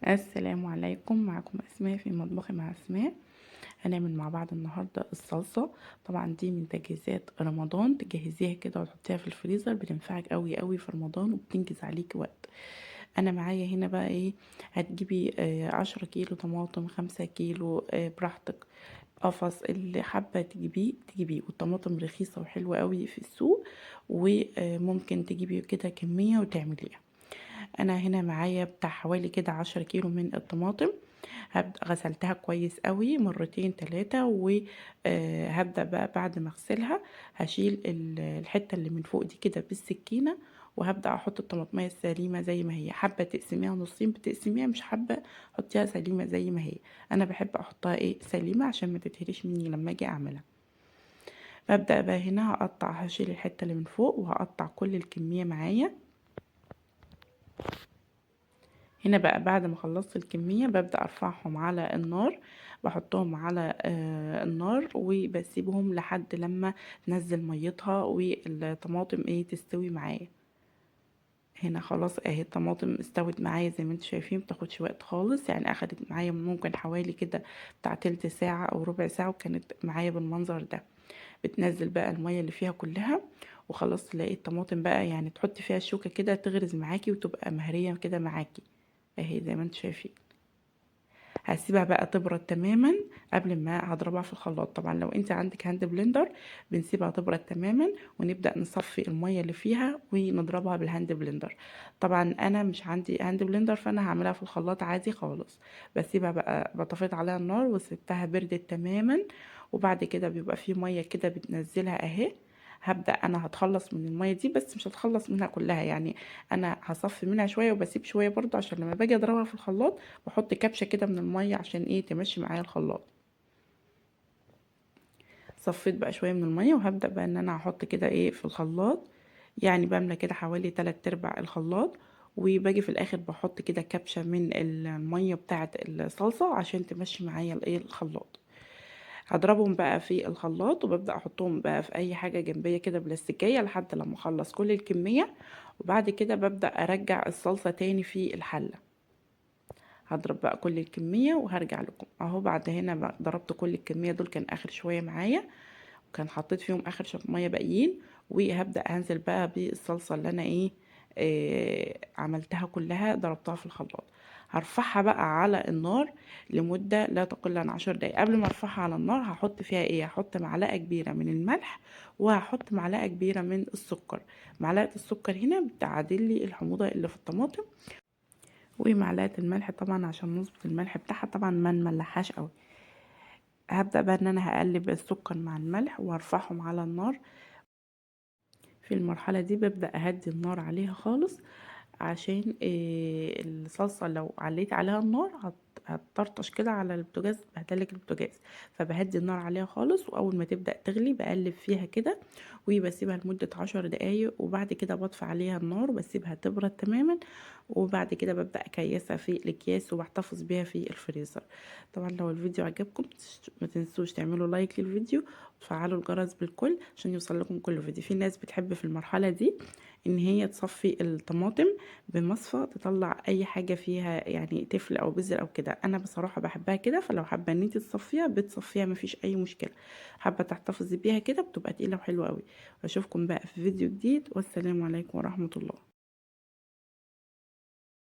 السلام عليكم. معكم اسماء في مطبخي مع اسماء. هنعمل مع بعض النهارده الصلصه. طبعا دي من تجهيزات رمضان، تجهزيها كده وتحطيها في الفريزر، بتنفعك قوي قوي في رمضان وبتنجز عليكي وقت. انا معايا هنا بقى ايه، هتجيبي 10 كيلو طماطم، 5 كيلو براحتك. قفص اللي حابه تجيبيه، والطماطم رخيصه وحلوه قوي في السوق، وممكن تجيبي كده كميه وتعمليها. انا هنا معايا بتاع حوالي كده 10 كيلو من الطماطم. غسلتها كويس قوي مرتين تلاتة، وهبدأ بقى بعد ما اغسلها هشيل الحتة اللي من فوق دي كده بالسكينة، وهبدأ احط الطماطمية السليمة زي ما هي. حابة تقسميها نصين بتقسميها، مش حابة حطيها سليمة زي ما هي. انا بحب احطها ايه سليمة عشان ما تتهريش مني لما اجي اعملها. ببدأ بقى هنا هشيل الحتة اللي من فوق وهقطع كل الكمية معايا. هنا بقى بعد ما خلصت الكمية ببدأ ارفعهم على النار، بحطهم على النار وبسيبهم لحد لما تنزل ميتها والطماطم ايه تستوي معايا. هنا خلاص اهي الطماطم استوت معايا زي ما انتم شايفين، بتاخدش وقت خالص، يعني اخدت معايا ممكن حوالي كده بتاع تلت ساعة او ربع ساعة، وكانت معايا بالمنظر ده. بتنزل بقى المية اللي فيها كلها، وخلاص تلاقي الطماطم بقى يعني تحطي فيها الشوكة كده تغرز معاكي وتبقى مهرية كده معاكي اهي زي ما انتم شايفين. هسيبها بقى تبرد تماما قبل ما هضربها في الخلاط. طبعا لو انت عندك هاند بلندر بنسيبها تبرد تماما ونبدأ نصفي المية اللي فيها ونضربها بالهاند بلندر. طبعا انا مش عندي هاند بلندر، فانا هعملها في الخلاط عادي خالص. بسيبها بقى، بطفيت عليها النار وسبتها بردت تماما، وبعد كده بيبقى في مية كده بتنزلها اهي. هبدأ انا هتخلص من المية دي، بس مش هتخلص منها كلها يعني. انا هصفي منها شوية وبسيب شوية برضو، عشان لما باجي اضربها في الخلاط بحط كبشة كده من المية عشان ايه تمشي معايا الخلاط. صفيت بقى شوية من المية، وهبدأ بقى ان انا هحط كده ايه في الخلاط. يعني بملى كده حوالي 3/4 الخلاط، وباجي في الاخر بحط كده كبشة من المية بتاعة الصلصة عشان تمشي معايا الايه الخلاط. هضربهم بقى في الخلاط، وببدأ احطهم بقى في اي حاجة جنبية كده بلاستيكية لحد لما اخلص كل الكمية. وبعد كده ببدأ ارجع الصلصة تاني في الحلة. هضرب بقى كل الكمية وهرجع لكم اهو. بعد هنا بقى ضربت كل الكمية، دول كان اخر شوية معايا، وكان حطيت فيهم اخر شوية مية باقيين. وهبدأ هنزل بقى بالصلصة اللي انا ايه عملتها كلها، ضربتها في الخلاط. هرفعها بقى على النار لمدة لا تقل عن 10 دقايق. قبل ما ارفعها على النار هحط فيها ايه، هحط معلقة كبيرة من الملح، وهحط معلقة كبيرة من السكر. معلقة السكر هنا بتعادل لي الحموضة اللي في الطماطم، ومعلقه الملح طبعا عشان نظبط الملح بتاعها، طبعا ما نملحهاش قوي. هبدا بقى ان انا هقلب السكر مع الملح وارفعهم على النار. في المرحله دي ببدا اهدي النار عليها خالص، عشان الصلصه لو عليت عليها النار هتطرطش كده على البوتاجاز، بهدلك البوتاجاز. فبهدي النار عليها خالص، واول ما تبدا تغلي بقلب فيها كده وبسيبها لمده 10 دقايق، وبعد كده بطفي عليها النار وبسيبها تبرد تماما. وبعد كده ببدا اكيسها في الاكياس وبحتفظ بيها في الفريزر. طبعا لو الفيديو عجبكم ما تنسوش تعملوا لايك للفيديو وتفعلوا الجرس بالكل عشان يوصل لكم كل فيديو. في ناس بتحب في المرحله دي ان هي تصفي الطماطم بمصفى، تطلع اي حاجه فيها يعني تفل او بذر او كده. انا بصراحه بحبها كده، فلو حابه ان انت تصفيها بتصفيها مفيش اي مشكله. حابه تحتفظي بيها كده بتبقى تقيله وحلوه قوي. اشوفكم بقى في فيديو جديد، والسلام عليكم ورحمه الله.